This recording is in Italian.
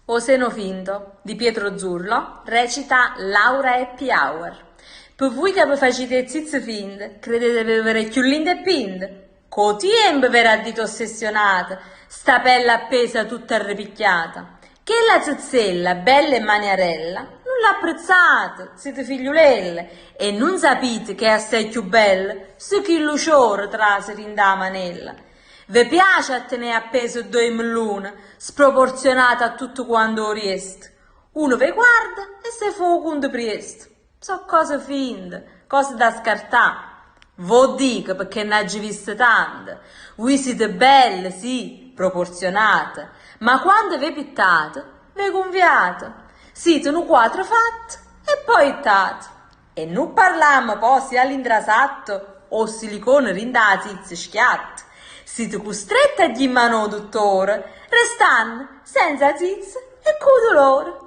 O seno finto di Pietro Zurlo recita Laura Happy Hour. Per voi che vi facete zizze finte, credete di avere più linde e pinte? Co tempo verrà dito ossessionata, sta pelle appesa tutta arrepicchiata. Che la zizzella, bella e maniarella, non l'apprezzate, siete figliulelle, e non sapete che è assai più bella, se chi luciore traseri in da manella. Vi piace a tenere appeso due mellone, sproporzionate a tutto quanto riest. Uno vi guarda e se fu conto presto. So cose finte, cose da scartare. Vo dico perché ne hagi viste tante. Voi siete belle, sì, proporzionate, ma quando vi pittate, vi conviate. Siete un quattro fatto e poi ittate. E non parliamo poi sia all'indrasatto o silicone rindati schiatte. Siete costretti a gli mano dottore, restando senza zizze e con dolore.